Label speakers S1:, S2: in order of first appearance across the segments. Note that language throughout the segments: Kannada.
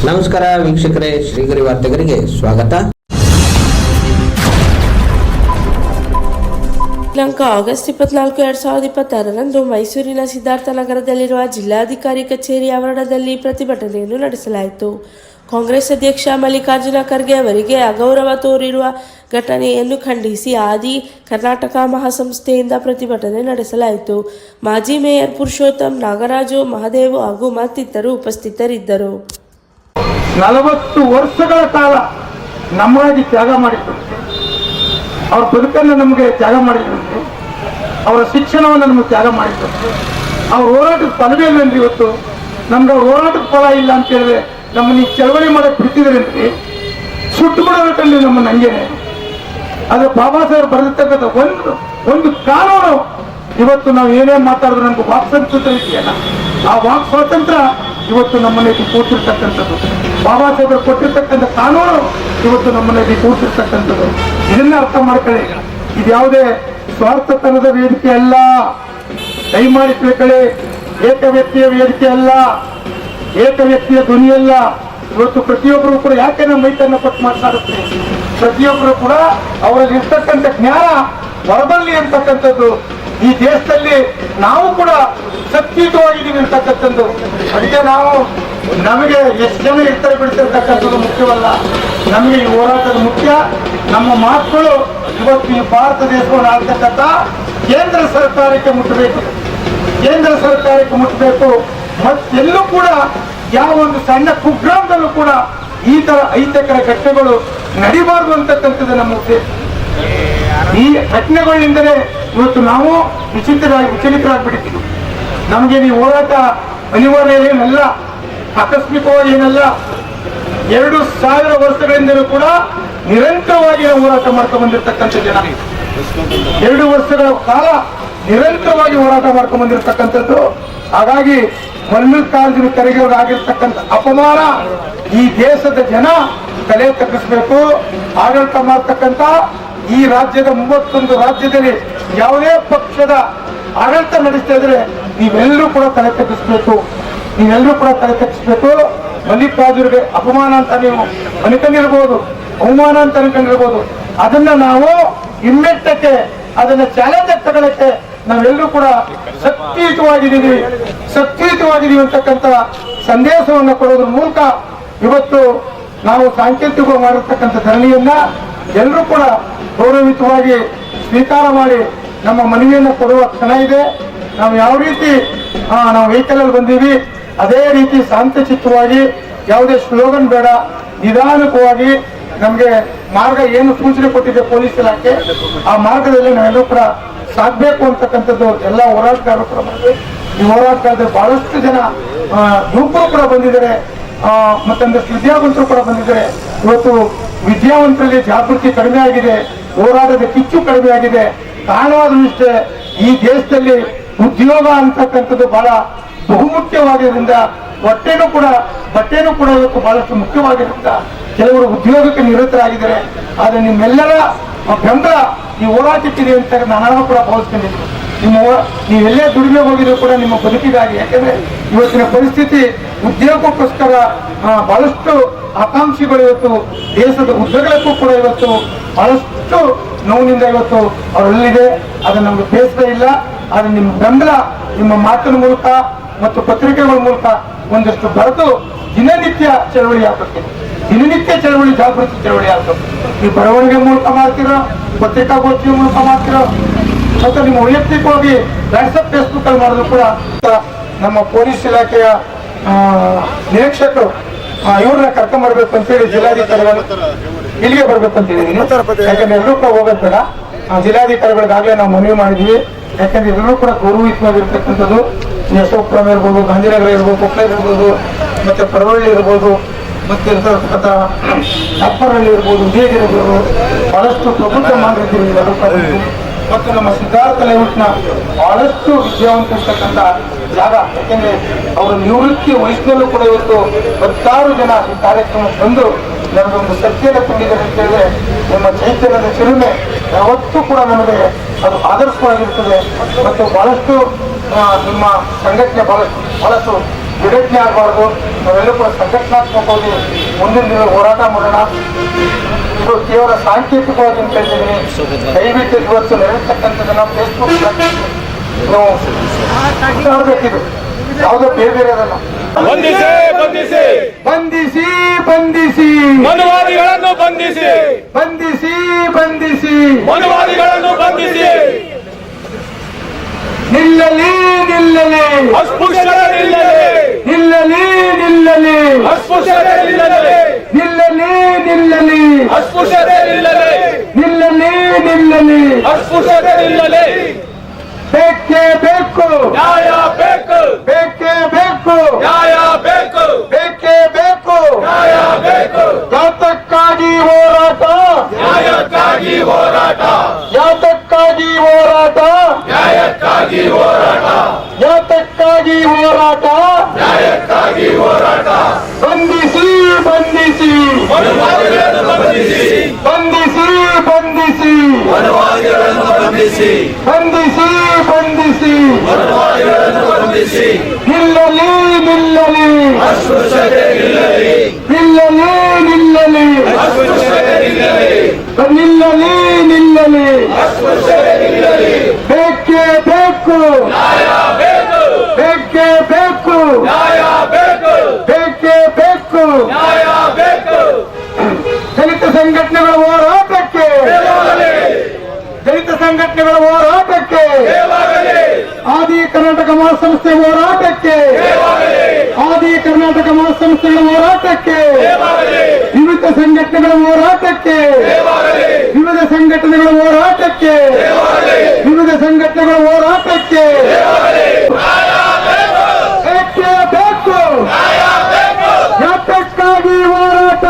S1: ನಮಸ್ಕಾರ ವೀಕ್ಷಕರೇ, ಶ್ರೀಗರಿ ವಾರ್ತೆಗರಿಗೆ ಸ್ವಾಗತ.
S2: ದಿನಾಂಕ ಆಗಸ್ಟ್ 24, 2026ರಂದು ಮೈಸೂರಿನ ಸಿದ್ಧಾರ್ಥನಗರದಲ್ಲಿರುವ ಜಿಲ್ಲಾಧಿಕಾರಿ ಕಚೇರಿ ಆವರಣದಲ್ಲಿ ಪ್ರತಿಭಟನೆಯನ್ನು ನಡೆಸಲಾಯಿತು. ಕಾಂಗ್ರೆಸ್ ಅಧ್ಯಕ್ಷ ಮಲ್ಲಿಕಾರ್ಜುನ ಖರ್ಗೆ ಅವರಿಗೆ ಅಗೌರವ ತೋರಿರುವ ಘಟನೆಯನ್ನು ಖಂಡಿಸಿ ಆದಿ ಕರ್ನಾಟಕ ಮಹಾಸಂಸ್ಥೆಯಿಂದ ಪ್ರತಿಭಟನೆ ನಡೆಸಲಾಯಿತು. ಮಾಜಿ ಮೇಯರ್ ಪುರುಷೋತ್ತಮ್, ನಾಗರಾಜು, ಮಹದೇವ್ ಹಾಗೂ ಮತ್ತಿತರರು ಉಪಸ್ಥಿತರಿದ್ದರು.
S3: 40 ವರ್ಷಗಳ ಕಾಲ ನಮಗಾಗಿ ತ್ಯಾಗ ಮಾಡಿದ್ರು. ಅವ್ರ ಬದುಕನ್ನು ನಮಗೆ ತ್ಯಾಗ ಮಾಡಿದ್ರು. ಅವರ ಶಿಕ್ಷಣವನ್ನು ನಮಗೆ ತ್ಯಾಗ ಮಾಡಿದ್ರು. ಅವ್ರ ಹೋರಾಟದ ಫಲವೇ ಇಲ್ವೇನ್ರಿ? ಇವತ್ತು ನಮ್ಗೆ ಅವ್ರ ಹೋರಾಟದ ಫಲ ಇಲ್ಲ ಅಂತ ಹೇಳಿದ್ರೆ ನಮ್ಮನ್ನ ಈ ಚಳವಳಿ ಮಾಡಕ್ ಬಿಡ್ತಿದ್ರೇನ್ರಿ? ಸುಟ್ಟು ಬಿಡೋಬೇಕಂದ್ರೆ ನಮ್ಮನ್ನ ಹಂಗೇನೆ. ಆದ್ರೆ ಬಾಬಾ ಸಾಹೇಬ್ ಬರೆದಿರ್ತಕ್ಕಂಥ ಒಂದು ಕಾನೂನು ಇವತ್ತು ನಾವು ಏನೇ ಮಾತಾಡಿದ್ರು ನಮ್ಗೆ ವಾಕ್ ಸ್ವಾತಂತ್ರ್ಯ ಇದೆಯಲ್ಲ, ಆ ವಾಕ್ ಸ್ವಾತಂತ್ರ್ಯ ಇವತ್ತು ನಮ್ಮನ್ನ ಇಲ್ಲಿ ಕೂತಿರ್ತಕ್ಕಂಥದ್ದು. ಬಾಬಾ ಸಾಹೇಬರು ಕೊಟ್ಟಿರ್ತಕ್ಕಂಥ ಕಾನೂನು ಇವತ್ತು ನಮ್ಮನ್ನ ಇಲ್ಲಿ ಕೂತಿರ್ತಕ್ಕಂಥದ್ದು. ಇದನ್ನ ಅರ್ಥ ಮಾಡ್ಕೊಳ್ಳಿ. ಇದು ಯಾವುದೇ ಸ್ವಾರ್ಥತನದ ವೇದಿಕೆ ಅಲ್ಲ, ದಯಮಾಡಿ ತಿಳ್ಕೊಳ್ಳಿ. ಏಕ ವ್ಯಕ್ತಿಯ ವೇದಿಕೆ ಅಲ್ಲ, ಏಕ ವ್ಯಕ್ತಿಯ ಧ್ವನಿಯಲ್ಲ. ಇವತ್ತು ಪ್ರತಿಯೊಬ್ಬರು ಕೂಡ ಯಾಕೆ ನಮ್ಮ ಮೈಕನ್ನು ಕೊಟ್ಟು ಮಾತನಾಡುತ್ತೆ? ಪ್ರತಿಯೊಬ್ಬರು ಕೂಡ ಅವರಲ್ಲಿ ಇರ್ತಕ್ಕಂಥ ಜ್ಞಾನ ಹೊರಬರಲಿ ಅಂತಕ್ಕಂಥದ್ದು. ಈ ದೇಶದಲ್ಲಿ ನಾವು ಕೂಡ ಶಕ್ತಿಯುತವಾಗಿದ್ದೀವಿ ಅಂತಕ್ಕಂಥದ್ದು. ಅದಕ್ಕೆ ನಮಗೆ ಎಷ್ಟು ಜನ ಇರ್ತಾರೆ ಬಿಡ್ತಿರ್ತಕ್ಕಂಥದ್ದು ಮುಖ್ಯವಲ್ಲ, ನಮಗೆ ಈ ಹೋರಾಟದ ಮುಖ್ಯ. ನಮ್ಮ ಮಾತುಗಳು ಇವತ್ತು ಈ ಭಾರತ ದೇಶವನ್ನು ಆಳ್ತಕ್ಕಂಥ ಕೇಂದ್ರ ಸರ್ಕಾರಕ್ಕೆ ಮುಟ್ಟಬೇಕು, ಕೇಂದ್ರ ಸರ್ಕಾರಕ್ಕೆ ಮುಟ್ಟಬೇಕು. ಮತ್ತೆಲ್ಲೂ ಕೂಡ ಯಾವ ಒಂದು ಸಣ್ಣ ಕುಗ್ರಾಮದಲ್ಲೂ ಕೂಡ ಈ ತರ ಅಹಿತಕರ ಘಟನೆಗಳು ನಡಿಬಾರ್ದು ಅಂತಕ್ಕಂಥದ್ದು ನಮ್ಮ ಉದ್ದೇಶ. ಈ ಘಟನೆಗಳಿಂದಲೇ ಇವತ್ತು ನಾವು ವಿಚಲಿತರಾಗ್ಬಿಟ್ಟಿದ್ದೀವಿ. ನಮಗೆ ಈ ಹೋರಾಟ ಅನಿವಾರ್ಯ ಏನಲ್ಲ, ಆಕಸ್ಮಿಕವಾಗಿ ಏನಲ್ಲ. 2000 ವರ್ಷಗಳಿಂದಲೂ ಕೂಡ ನಿರಂತರವಾಗಿ ನಾವು ಹೋರಾಟ ಮಾಡ್ಕೊಂಡು ಬಂದಿರತಕ್ಕಂಥ ಜನ. 2 ವರ್ಷಗಳ ಕಾಲ ನಿರಂತರವಾಗಿ ಹೋರಾಟ ಮಾಡ್ಕೊಂಡು ಬಂದಿರತಕ್ಕಂಥದ್ದು. ಹಾಗಾಗಿ ಮಲ್ಲಿಕಾರ್ಜುನ ಖರ್ಗೆ ಆಗಿರ್ತಕ್ಕಂಥ ಅಪಮಾನ ಈ ದೇಶದ ಜನ ತಲೆ ತಗ್ಗಿಸ್ಬೇಕು. ಆಡಳಿತ ಮಾಡ್ತಕ್ಕಂಥ ಈ ರಾಜ್ಯದ 31 ರಾಜ್ಯದಲ್ಲಿ ಯಾವುದೇ ಪಕ್ಷದ ಆಡಳಿತ ನಡೆಸ್ತಾ ಇದ್ರೆ ನೀವೆಲ್ಲರೂ ಕೂಡ ತಲೆ ತಗ್ಗಿಸ್ಬೇಕು, ನೀವೆಲ್ಲರೂ ಕೂಡ ತಲೆ ತಗ್ಗಿಸ್ಬೇಕು. ಮಲ್ಲಿಕಾರ್ಜುನ್ಗೆ ಅಪಮಾನ ಅಂತ ನೀವು ಅನ್ಕೊಂಡಿರ್ಬೋದು, ಅವಮಾನ ಅಂತ ಅನ್ಕೊಂಡಿರ್ಬೋದು. ಅದನ್ನ ನಾವು ಹಿಮ್ಮೆಟ್ಟಕ್ಕೆ, ಅದನ್ನ ಚಾಲೆಂಜ್ ತಗೊಳ್ಳಕ್ಕೆ ನಾವೆಲ್ಲರೂ ಕೂಡ ಶಕ್ತಿಯುತವಾಗಿದ್ದೀವಿ ಅಂತಕ್ಕಂಥ ಸಂದೇಶವನ್ನು ಕೊಡೋದ್ರ ಮೂಲಕ ಇವತ್ತು ನಾವು ಸಾಂಕೇತಿಕವಾಗಿ ಮಾಡಿರ್ತಕ್ಕಂಥ ಧರಣಿಯನ್ನ ಎಲ್ಲರೂ ಕೂಡ ಗೌರವಯುತವಾಗಿ ಸ್ವೀಕಾರ ಮಾಡಿ ನಮ್ಮ ಮನವಿಯನ್ನು ಕೊಡುವ ಕ್ಷಣ ಇದೆ. ನಾವು ಯಾವ ರೀತಿ ನಾವು ವೆಹಿಕಲ್ ಅಲ್ಲಿ ಬಂದೀವಿ ಅದೇ ರೀತಿ ಶಾಂತಚಿತ್ತವಾಗಿ, ಯಾವುದೇ ಸ್ಲೋಗನ್ ಬೇಡ, ನಿಧಾನಕವಾಗಿ ನಮ್ಗೆ ಮಾರ್ಗ ಏನು ಸೂಚನೆ ಕೊಟ್ಟಿದೆ ಪೊಲೀಸ್ ಇಲಾಖೆ, ಆ ಮಾರ್ಗದಲ್ಲಿ ನಾವೆಲ್ಲರೂ ಕೂಡ ಸಾಗಬೇಕು ಅಂತಕ್ಕಂಥದ್ದು ಎಲ್ಲ ಹೋರಾಟಗಾರರು ಕೂಡ ಬಂದಿದೆ. ಈ ಹೋರಾಟಗಾರರು ಬಹಳಷ್ಟು ಜನ ಯುವಕರು ಕೂಡ ಬಂದಿದ್ದಾರೆ, ಮತ್ತೊಂದಷ್ಟು ವಿದ್ಯಾವಂತರು ಕೂಡ ಬಂದಿದ್ದಾರೆ. ಇವತ್ತು ವಿದ್ಯಾವಂತರಲ್ಲಿ ಜಾಗೃತಿ ಕಡಿಮೆ ಆಗಿದೆ, ಹೋರಾಟದ ಕಿಚ್ಚು ಕಡಿಮೆ ಆಗಿದೆ. ಕಾರಣವಾದಷ್ಟೇ ಈ ದೇಶದಲ್ಲಿ ಉದ್ಯೋಗ ಅಂತಕ್ಕಂಥದ್ದು ಬಹಳ ಬಹುಮುಖ್ಯವಾಗಿರೋದ್ರಿಂದ ಬಟ್ಟೆನೂ ಕೂಡ ಇವತ್ತು ಬಹಳಷ್ಟು ಮುಖ್ಯವಾಗಿರೋದ್ರಿಂದ ಕೆಲವರು ಉದ್ಯೋಗಕ್ಕೆ ನಿರತರಾಗಿದ್ದಾರೆ. ಆದರೆ ನಿಮ್ಮೆಲ್ಲರ ಬೆಂಬಲ ಈ ಹೋರಾಟಕ್ಕಿದೆ ಅಂತ ನಾನು ಕೂಡ ಭಾವಿಸ್ಕೊಂಡಿದ್ದೀನಿ. ನೀವೆಲ್ಲೇ ದುಡಿಮೆ ಹೋಗಿದ್ರು ಕೂಡ ನಿಮ್ಮ ಬದುಕಿಗಾಗಿ. ಯಾಕಂದ್ರೆ ಇವತ್ತಿನ ಪರಿಸ್ಥಿತಿ ಉದ್ಯೋಗಕ್ಕೋಸ್ಕರ ಬಹಳಷ್ಟು ಆಕಾಂಕ್ಷಿಗಳು ಇವತ್ತು ದೇಶದ ಉದ್ದಗಲಕ್ಕೂ ಕೂಡ ಇವತ್ತು ಬಹಳಷ್ಟು ನೋವಿನಿಂದ ಇವತ್ತು ಅವರಲ್ಲಿದೆ. ಅದು ನಮ್ಗೆ ಬೇಸರ ಇಲ್ಲ. ಆದರೆ ನಿಮ್ಮ ಬೆಂಬಲ ನಿಮ್ಮ ಮಾತಿನ ಮೂಲಕ ಮತ್ತು ಪತ್ರಿಕೆಗಳ ಮೂಲಕ ಒಂದಷ್ಟು ಬರೆದು ದಿನನಿತ್ಯ ಚಳವಳಿ ಆಗ್ಬೇಕು, ದಿನನಿತ್ಯ ಚಳವಳಿ, ಜಾಗೃತಿ ಚಳವಳಿ ಆಗ್ಬೇಕು. ಈ ಬರವಣಿಗೆ ಮೂಲಕ ಮಾಡ್ತಿರೋ, ಪತ್ರಿಕಾಗೋಷ್ಠಿಯ ಮೂಲಕ ಮಾಡ್ತಿರೋ, ಮತ್ತು ನಿಮ್ಮ ವೈಯಕ್ತಿಕವಾಗಿ ವಾಟ್ಸಪ್ ಫೇಸ್ಬುಕ್ ಅಲ್ಲಿ ಮಾಡಿದ್ರು ಕೂಡ ನಮ್ಮ ಪೊಲೀಸ್ ಇಲಾಖೆಯ ನಿರೀಕ್ಷಕರು ಇವ್ರನ್ನ ಕರ್ಕೊಂಡ್ ಬರ್ಬೇಕು ಅಂತೇಳಿ ಜಿಲ್ಲಾಧಿಕಾರಿಗಳು ಇಲ್ಲಿಗೆ ಬರ್ಬೇಕು ಅಂತ ಹೇಳಿದೀನಿ. ಯಾಕಂದ್ರೆ ಎಲ್ಲರೂ ಕೂಡ ಹೋಗೋದ್ ಬೇಡ, ಜಿಲ್ಲಾಧಿಕಾರಿಗಳಿಗಾಗಲೇ ನಾವು ಮನವಿ ಮಾಡಿದ್ವಿ. ಯಾಕಂದ್ರೆ ಎಲ್ಲರೂ ಕೂಡ ಗೌರವಯುತವಾಗಿರ್ತಕ್ಕಂಥದ್ದು. ಯಶೋಪುರಂ ಇರ್ಬೋದು, ಗಾಂಧಿನಗರ ಇರ್ಬೋದು, ಕೊಪ್ಪಳ ಇರ್ಬೋದು, ಮತ್ತೆ ಪರವಳ್ಳಿ ಇರ್ಬೋದು, ಮತ್ತೆ ಇರ್ತಕ್ಕಂಥ ಅಪ್ಪರಳ್ಳಿ ಇರ್ಬೋದು, ಉದಯಗಿರಿ ಇರ್ಬೋದು, ಬಹಳಷ್ಟು ಪ್ರಬುದ್ಧ ಮಾಡಿದ್ದೀವಿ ಮತ್ತು ನಮ್ಮ ಸಿದ್ಧಾರ್ಥ ಲೇಔಟ್ನ ಬಹಳಷ್ಟು ವಿದ್ಯಾವಂತ ಇರ್ತಕ್ಕಂಥ ಜಾಗ. ಯಾಕೆಂದ್ರೆ ಅವರ ನಿವೃತ್ತಿ ವಯಸ್ಸಿನಲ್ಲೂ ಕೂಡ ಇವತ್ತು 16 ಜನ ಈ ಕಾರ್ಯಕ್ರಮ ಬಂದು ನನಗೊಂದು ಶಕ್ತಿಯನ್ನು ತುಂಬಿದ್ದಾರೆ ಅಂತ ಹೇಳಿದ್ರೆ ನಿಮ್ಮ ಚೈತನ್ಯದ ಚಿರುಮೆ ಯಾವತ್ತೂ ಕೂಡ ನಮಗೆ ಅದು ಆದರ್ಶವಾಗಿರ್ತದೆ. ಮತ್ತು ಬಹಳಷ್ಟು ನಿಮ್ಮ ಸಂಘಟನೆ ಬಹಳಷ್ಟು ವಿಡಜ್ಞೆ ಆಗಬಾರ್ದು. ನಾವೆಲ್ಲೂ ಕೂಡ ಸಂಘಟನಾತ್ಮಕವಾಗಿ ಮುಂದಿನ ದಿನ ಹೋರಾಟ ಮಾಡೋಣ. ಇದು ಕೇವಲ ಸಾಂಕೇತಿಕವಾಗಿ ಅಂತ ಹೇಳ್ತಿದ್ದೀನಿ. ದಯವಿಟ್ಟು ಇವತ್ತು ನಡೆಯತಕ್ಕಂಥದ್ದನ್ನ ಫೇಸ್ಬುಕ್ ಮಾಡಬೇಕಿದು, ಯಾವುದೋ ಬೇರೆ ಬೇರೆ ಅದಲ್ಲ.
S4: ಬಂಧಿಸಿ ಬಂಧಿಸಿ
S3: ಬಂಧಿಸಿ ಬಂಧಿಸಿ
S4: ಮನುವಾದಿಗಳನ್ನು ಬಂಧಿಸಿ
S3: ಬಂಧಿಸಿ ಬಂಧಿಸಿ
S4: ಮನುವಾದಿಗಳನ್ನು ಬಂಧಿಸಿ
S3: ನಿಲ್ಲಲಿ ನಿಲ್ಲಲಿ
S4: ಅಸ್ಪೃಶ್ಯತೆ ನಿಲ್ಲಲಿ
S3: ನಿಲ್ಲಲಿ ನಿಲ್ಲಲಿ
S4: ಅಸ್ಪೃಶ್ಯತೆ ನಿಲ್ಲಲಿ
S3: ನಿಲ್ಲಲಿ ನಿಲ್ಲಲಿ
S4: ಅಸ್ಪೃಶ್ಯತೆ ನಿಲ್ಲಲಿ
S3: ನಿಲ್ಲಲಿ ನಿಲ್ಲಲಿ
S4: ಅಸ್ಪೃಶ್ಯತೆ ನಿಲ್ಲಲಿ
S3: ಬೇಕೇ ಬೇಕು
S4: ನ್ಯಾಯ ಬೇಕು
S3: ಬೇಕೇ ಬೇಕು
S4: ನ್ಯಾಯ ಬೇಕು
S3: ಬೇಕೇ ಬೇಕು
S4: ನ್ಯಾಯ ಬೇಕು
S3: ಯಾತಕ್ಕಾಗಿ ಹೋರಾಟ
S4: ನ್ಯಾಯಕ್ಕಾಗಿ ಹೋರಾಟ
S3: ಯಾತಕ್ಕಾಗಿ ಹೋರಾಟ
S4: ನ್ಯಾಯಕ್ಕಾಗಿ ಹೋರಾಟ
S3: ಯಾತಕ್ಕಾಗಿ ಹೋರಾಟ
S4: ನ್ಯಾಯಕ್ಕಾಗಿ ಹೋರಾಟ
S3: ಬಂಧಿಸಿ ಬಂಧಿಸಿ
S4: ಮನುವಾದಿಗಳನ್ನು ಬಂಧಿಸಿ
S3: ಬಂಧಿಸಿ ಬಂಧಿಸಿ
S4: ಮನುವಾದಿಗಳನ್ನು ಬಂಧಿಸಿ
S3: ಬಂಧಿಸಿ ಬಂಧಿಸಿ
S4: ಮನುವಾದಿಗಳನ್ನು ಬಂಧಿಸಿ
S3: ನಿಲ್ಲಲಿ ನಿಲ್ಲಲಿ
S4: ಅಸ್ಪೃಶ್ಯತೆ ನಿಲ್ಲಲಿ
S3: ನಿಲ್ಲಲಿ ನಿಲ್ಲಲಿ
S4: ಅಸ್ಪೃಶ್ಯತೆ ನಿಲ್ಲಲಿ
S3: ನಿಲ್ಲಲಿ ನಿಲ್ಲಲಿ
S4: ಅಸ್ಪೃಶ್ಯತೆ ನಿಲ್ಲಲಿ
S3: ಬೇಕೇ ಬೇಕು
S4: ನ್ಯಾಯ ಬೇಕು
S3: ಬೇಕೇ ಬೇಕು
S4: ನ್ಯಾಯ ಬೇಕು
S3: ಬೇಕೇ ಬೇಕು
S4: ನ್ಯಾಯ ಬೇಕು
S3: ದಲಿತ ಸಂಘಟನೆಗಳ ಹೋರಾಟಕ್ಕೆ
S4: ದೇವಾಗಲಿ
S3: ದಲಿತ ಸಂಘಟನೆಗಳ ಹೋರಾಟಕ್ಕೆ
S4: ದೇವಾಗಲಿ
S3: ಆದಿ ಕರ್ನಾಟಕ ಮಹಾಸಂಸ್ಥೆ ಹೋರಾಟಕ್ಕೆ
S4: ದೇವಾಗಲಿ
S3: ಆದಿ ಕರ್ನಾಟಕ ಮಹಾಸಂಸ್ಥೆಗಳ ಹೋರಾಟಕ್ಕೆ
S4: ದೇವಾಗಲಿ
S3: ವಿವಿಧ ಸಂಘಟನೆಗಳ ಹೋರಾಟಕ್ಕೆ
S4: ದೇವಾಗಲಿ
S3: ವಿವಿಧ ಸಂಘಟನೆಗಳ ಹೋರಾಟಕ್ಕೆ
S4: ದೇವಾಗಲಿ
S3: ವಿವಿಧ ಸಂಘಟನೆಗಳ ಹೋರಾಟಕ್ಕೆ
S4: ದೇವಾಗಲಿ
S3: ಬೇಕೇ ಬೇಕು
S4: ನ್ಯಾಯ ಬೇಕು
S3: ಯಾತಕ್ಕಾಗಿ ಹೋರಾಟ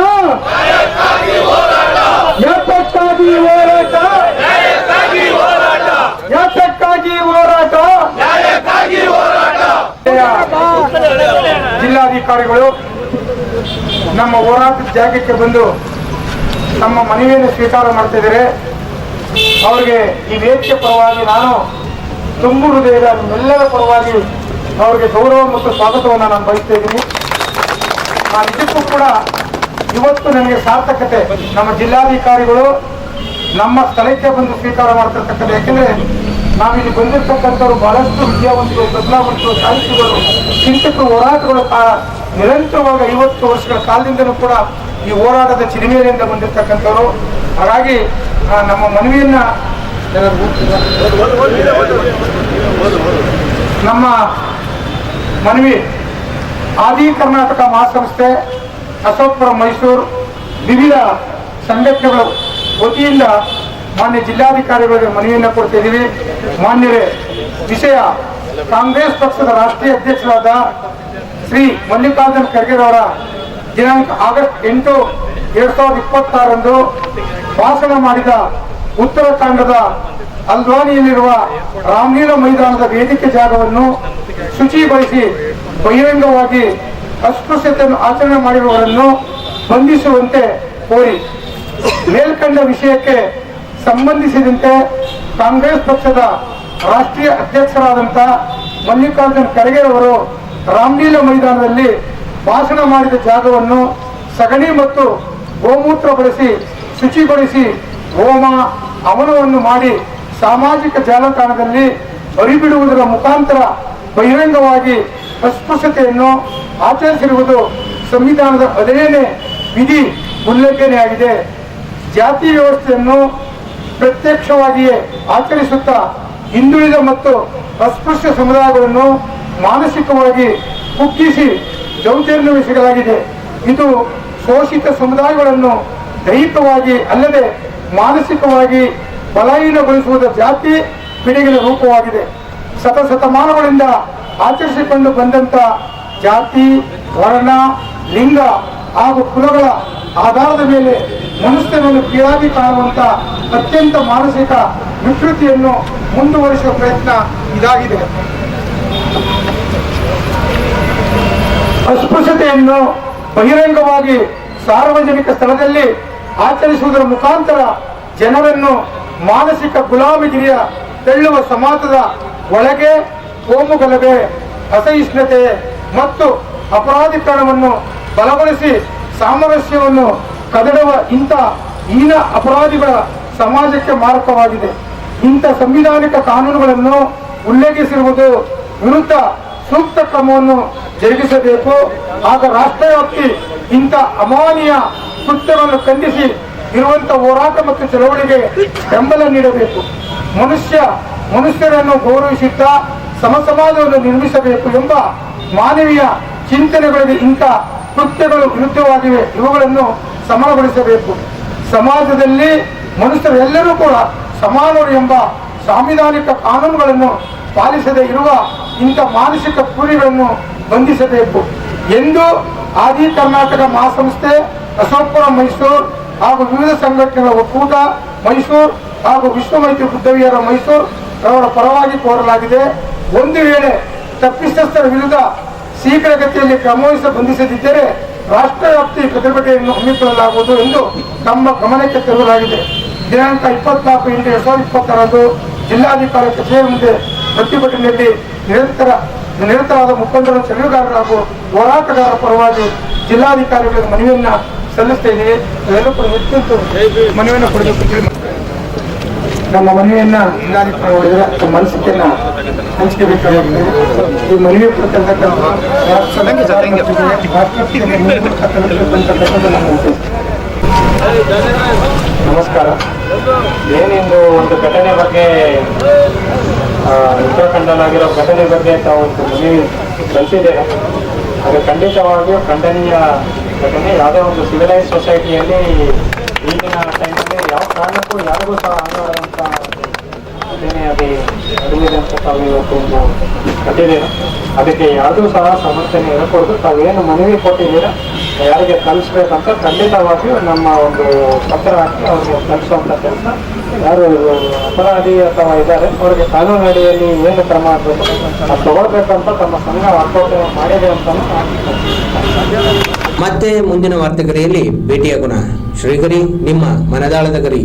S4: ನ್ಯಾಯಕ್ಕಾಗಿ ಹೋರಾಟ
S3: ಯಾತಕ್ಕಾಗಿ ಹೋರಾಟ
S4: ನ್ಯಾಯಕ್ಕಾಗಿ ಹೋರಾಟ
S3: ಯಾತಕ್ಕಾಗಿ ಹೋರಾಟ
S4: ನ್ಯಾಯಕ್ಕಾಗಿ ಹೋರಾಟ
S3: ಜಿಲ್ಲಾಧಿಕಾರಿಗಳು ನಮ್ಮ ಹೋರಾಟದ ಜಾಗಕ್ಕೆ ಬಂದು ನಮ್ಮ ಮನವಿಯನ್ನು ಸ್ವೀಕಾರ ಮಾಡ್ತಿದ್ದಾರೆ. ಅವರಿಗೆ ಈ ವೇದಿಕೆ ಪರವಾಗಿ ನಾನು ತುಂಬು ಹೃದಯದ ನಿಮ್ಮೆಲ್ಲರ ಪರವಾಗಿ ಅವರಿಗೆ ಗೌರವ ಮತ್ತು ಸ್ವಾಗತವನ್ನು ನಾನು ಬಯಸ್ತಾ ಇದ್ದೀನಿ. ಇದಕ್ಕೂ ಕೂಡ ಇವತ್ತು ನನಗೆ ಸಾರ್ಥಕತೆ. ನಮ್ಮ ಜಿಲ್ಲಾಧಿಕಾರಿಗಳು ನಮ್ಮ ಸ್ಥಳಕ್ಕೆ ಬಂದು ಸ್ವೀಕಾರ ಮಾಡ್ತಿರ್ತಕ್ಕಂಥ, ಯಾಕೆಂದ್ರೆ ನಾವಿಲ್ಲಿ ಬಂದಿರತಕ್ಕಂಥವ್ರು ಬಹಳಷ್ಟು ವಿದ್ಯಾವಂತರು, ಪ್ರಜ್ಞಾವಂತರು, ಸಾಹಿತಿಗಳು, ಚಿಂತಕರು, ಹೋರಾಟಗಳು ನಿರಂತರವಾಗಿ 50 ವರ್ಷಗಳ ಕಾಲದಿಂದಲೂ ಕೂಡ ಈ ಹೋರಾಟದ ಚಿರಿಮೇಲೆಯಿಂದ ಬಂದಿರತಕ್ಕಂಥವ್ರು. ಹಾಗಾಗಿ ನಮ್ಮ ಮನವಿಯನ್ನ ನಮ್ಮ ಮನವಿ ಆದಿ ಕರ್ನಾಟಕ ಮಹಾಸಂಸ್ಥೆ, ಅಶೋಕಪುರಂ ಮೈಸೂರು, ವಿವಿಧ ಸಂಘಟನೆಗಳ ವತಿಯಿಂದ ಮಾನ್ಯ ಜಿಲ್ಲಾಧಿಕಾರಿಗಳಿಗೆ ಮನವಿಯನ್ನು ಕೊಡ್ತಿದ್ದೀವಿ. ಮಾನ್ಯರೇ, ವಿಷಯ ಕಾಂಗ್ರೆಸ್ ಪಕ್ಷದ ರಾಷ್ಟ್ರೀಯ ಅಧ್ಯಕ್ಷರಾದ ಶ್ರೀ ಮಲ್ಲಿಕಾರ್ಜುನ ಖರ್ಗೆ ಅವರ ದಿನಾಂಕ ಆಗಸ್ಟ್ 8, 2026ರಂದು ಭಾಷಣ ಮಾಡಿದ ಉತ್ತರಾಖಂಡದ ಹಲ್ದ್ವಾನಿಯಲ್ಲಿರುವ ರಾಮಲೀಲಾ ಮೈದಾನದ ವೇದಿಕೆ ಜಾಗವನ್ನು ಶುಚಿಗೊಳಿಸಿ ಬಹಿರಂಗವಾಗಿ ಅಸ್ಪೃಶ್ಯತೆಯನ್ನು ಆಚರಣೆ ಮಾಡಿರುವವರನ್ನು ಬಂಧಿಸುವಂತೆ ಕೋರಿ ಮೇಲ್ಕಂಡ ವಿಷಯಕ್ಕೆ ಸಂಬಂಧಿಸಿದಂತೆ ಕಾಂಗ್ರೆಸ್ ಪಕ್ಷದ ರಾಷ್ಟ್ರೀಯ ಅಧ್ಯಕ್ಷರಾದಂಥ ಮಲ್ಲಿಕಾರ್ಜುನ ಖರ್ಗೆ ಅವರು ರಾಮಲೀಲಾ ಮೈದಾನದಲ್ಲಿ ಭಾಷಣ ಮಾಡಿದ ಜಾಗವನ್ನು ಸಗಣಿ ಮತ್ತು ಗೋಮೂತ್ರ ಬಳಸಿ ಶುಚಿಗೊಳಿಸಿ ಹೋಮ ಹವನವನ್ನು ಮಾಡಿ ಸಾಮಾಜಿಕ ಜಾಲತಾಣದಲ್ಲಿ ಹರಿಬಿಡುವುದರ ಮುಖಾಂತರ ಬಹಿರಂಗವಾಗಿ ಅಸ್ಪೃಶ್ಯತೆಯನ್ನು ಆಚರಿಸಿರುವುದು ಸಂವಿಧಾನದ 15ನೇ ವಿಧಿ ಉಲ್ಲಂಘನೆಯಾಗಿದೆ. ಜಾತಿ ವ್ಯವಸ್ಥೆಯನ್ನು ಪ್ರತ್ಯಕ್ಷವಾಗಿಯೇ ಆಚರಿಸುತ್ತಾ ಹಿಂದುಳಿದ ಮತ್ತು ಅಸ್ಪೃಶ್ಯ ಸಮುದಾಯಗಳನ್ನು ಮಾನಸಿಕವಾಗಿ ಕುಗ್ಗಿಸಿ ದೌರ್ಜನ್ಯವೆಸಗಲಾಗಿದೆ. ಇದು ಶೋಷಿತ ಸಮುದಾಯಗಳನ್ನು ದೈಹಿಕವಾಗಿ ಅಲ್ಲದೆ ಮಾನಸಿಕವಾಗಿ ಬಲಹೀನಗೊಳಿಸುವುದರ ಜಾತಿ ಪಿಡುಗಿನ ರೂಪವಾಗಿದೆ. ಶತಮಾನಗಳಿಂದ ಆಚರಿಸಿಕೊಂಡು ಬಂದಂತ ಜಾತಿ, ವರ್ಣ, ಲಿಂಗ ಹಾಗೂ ಕುಲಗಳ ಆಧಾರದ ಮೇಲೆ ಮನುಷ್ಯನನ್ನು ಕೀಳಾಗಿ ಕಾಣುವಂತ ಅತ್ಯಂತ ಮಾನಸಿಕ ವಿಕೃತಿಯನ್ನು ಮುಂದುವರಿಸುವ ಪ್ರಯತ್ನ ಇದಾಗಿದೆ. ಅಸ್ಪೃಶ್ಯತೆಯನ್ನು ಬಹಿರಂಗವಾಗಿ ಸಾರ್ವಜನಿಕ ಸ್ಥಳದಲ್ಲಿ ಆಚರಿಸುವುದರ ಮುಖಾಂತರ ಜನರನ್ನು ಮಾನಸಿಕ ಗುಲಾಮಗಿರಿಯ ತಳ್ಳುವ ಸಮಾಜದ ಒಳಗೆ ಕೋಮುಗಲಭೆ, ಅಸಹಿಷ್ಣುತೆ, ಮತ್ತು ಅಪರಾಧೀಕರಣವನ್ನು ಬಲಗೊಳಿಸಿ ಸಾಮರಸ್ಯವನ್ನು ಕದಡುವ ಇಂಥ ಹೀನ ಅಪರಾಧಿಗಳ ಸಮಾಜಕ್ಕೆ ಮಾರಕವಾಗಿದೆ. ಇಂಥ ಸಂವಿಧಾನಿಕ ಕಾನೂನುಗಳನ್ನು ಉಲ್ಲೇಖಿಸಿರುವುದು ವಿರುದ್ಧ ಸೂಕ್ತ ಕ್ರಮವನ್ನು ಜರುಗಿಸಬೇಕು. ಆಗ ರಾಷ್ಟ್ರವ್ಯಾಪ್ತಿ ಇಂಥ ಅಮಾನೀಯ ಕೃತ್ಯಗಳನ್ನು ಖಂಡಿಸಿ ಇರುವಂತ ಹೋರಾಟ ಮತ್ತು ಚಳವಳಿಗೆ ಬೆಂಬಲ ನೀಡಬೇಕು. ಮನುಷ್ಯರನ್ನು ಗೌರವಿಸುತ್ತಾ ಸಮಾಜವನ್ನು ನಿರ್ಮಿಸಬೇಕು ಎಂಬ ಮಾನವೀಯ ಚಿಂತನೆಗಳಿಗೆ ಇಂಥ ಕೃತ್ಯಗಳು ವಿರುದ್ಧವಾಗಿವೆ. ಇವುಗಳನ್ನು ಸಮರಗೊಳಿಸಬೇಕು. ಸಮಾಜದಲ್ಲಿ ಮನುಷ್ಯರೆಲ್ಲರೂ ಕೂಡ ಸಮಾನರು ಎಂಬ ಸಾಂವಿಧಾನಿಕ ಕಾನೂನುಗಳನ್ನು ಪಾಲಿಸದೇ ಇರುವ ಇಂಥ ಮಾನಸಿಕ ಕ್ರೂರಿಗಳನ್ನು ಬಂಧಿಸಬೇಕು ಎಂದು ಆದಿ ಕರ್ನಾಟಕ ಮಹಾಸಂಸ್ಥೆ, ಅಶೋಕಪುರ ಮೈಸೂರು ಹಾಗೂ ವಿವಿಧ ಸಂಘಟನೆಗಳ ಒಕ್ಕೂಟ ಮೈಸೂರು ಹಾಗೂ ವಿಶ್ವ ಮೈತ್ರಿ ಬುದ್ಧವಿಹಾರ ಮೈಸೂರು ಅವರ ಪರವಾಗಿ ಕೋರಲಾಗಿದೆ. ಒಂದು ವೇಳೆ ತಪ್ಪಿತಸ್ಥರ ವಿರುದ್ಧ ಶೀಘ್ರಗತಿಯಲ್ಲಿ ಕ್ರಮವಹಿಸಿ ಬಂಧಿಸದಿದ್ದರೆ ರಾಷ್ಟ್ರವ್ಯಾಪ್ತಿ ಪ್ರತಿಭಟನೆಯನ್ನು ಹಮ್ಮಿಕೊಳ್ಳಲಾಗುವುದು ಎಂದು ತಮ್ಮ ಗಮನಕ್ಕೆ ತರಲಾಗಿದೆ. ದಿನಾಂಕ 24/8/2020 ಜಿಲ್ಲಾಧಿಕಾರಿ ಕಚೇರಿ ಮುಂದೆ ಪ್ರತಿಭಟನೆಯಲ್ಲಿ ನಿರತರಾದ ಮುಖಂಡರು, ಚಳುವಳಿಗಾರರು ಹಾಗೂ ಹೋರಾಟಗಾರರ ಪರವಾಗಿ ಜಿಲ್ಲಾಧಿಕಾರಿಗಳಿಗೆ ಮನವಿಯನ್ನ ಸಲ್ಲಿಸ್ತಾ ಇದ್ದೀವಿ. ಮನವಿಯನ್ನು ಕೊಡಬೇಕು. ನಮ್ಮ ಮನವಿಯನ್ನ ಜಿಲ್ಲಾಧಿಕಾರಿ ನೋಡಿದ್ರೆ ತಮ್ಮ ಮನಸ್ಸಿನ ಹಂಚಿಕೆ ಬೇಕಾಗಿದೆ. ಈ ಮನವಿ
S5: ನಮಸ್ಕಾರ. ಏನಿಂದು ಒಂದು ಘಟನೆ ಬಗ್ಗೆ ಉತ್ತರಾಖಂಡಲ್ಲಾಗಿರೋ ಘಟನೆ ಬಗ್ಗೆ ತಾವು ಒಂದು ಮನವಿ ಸಲ್ಲಿಸಿದ್ದೇವೆ. ಅದು ಖಂಡಿತವಾಗಿಯೂ ಖಂಡನೀಯ ಘಟನೆ. ಯಾವುದೇ ಒಂದು ಸಿವಿಲೈಸ್ ಸೊಸೈಟಿಯಲ್ಲಿ ಈಗಿನ ಟೈಮಲ್ಲಿ ಯಾವ ಕಾರಣಕ್ಕೂ ಯಾರಿಗೂ ಸಹ ಆಗಲಾರಂಥ ಘಟನೆ ಅದು ನಡೆದಿದೆ ಅಂತ ತಾವು ಇವತ್ತು ಒಂದು ಕಟ್ಟಿದ್ದೀರ. ಅದಕ್ಕೆ ಯಾವುದೂ ಸಹ ಸಮರ್ಥನೆ ಇರಕೂಡದು. ತಾವೇನು ಮನವಿ ಕೊಟ್ಟಿದ್ದೀರ ಯಾರಿಗೆ ಕಲಿಸ್ಬೇಕಂತ ಖಂಡಿತವಾಗಿಯೂ ನಮ್ಮ ಒಂದು ಪತ್ರ ಹಾಕಿ ಅವ್ರಿಗೆ ಕಲಿಸುವಂಥ ಕೆಲಸ, ಯಾರು ಅಪರಾಧಿ ಅಥವಾ ಇದ್ದಾರೆ ಅವರಿಗೆ ಕಾನೂನು ಅಡಿಯಲ್ಲಿ ಏನು ಕ್ರಮ ಆಗಬೇಕು ಅದು ತಗೊಳ್ಬೇಕಂತ ತಮ್ಮ ಸಂಘ ಆಟೋಟ ಮಾಡಿದೆ ಅಂತ.
S1: ಮತ್ತೆ ಮುಂದಿನ ವಾರ್ತೆಗರಿಯಲ್ಲಿ ಭೇಟಿಯಾಗೋಣ. ಶ್ರೀಗರಿ, ನಿಮ್ಮ ಮನದಾಳದ ಗರಿ.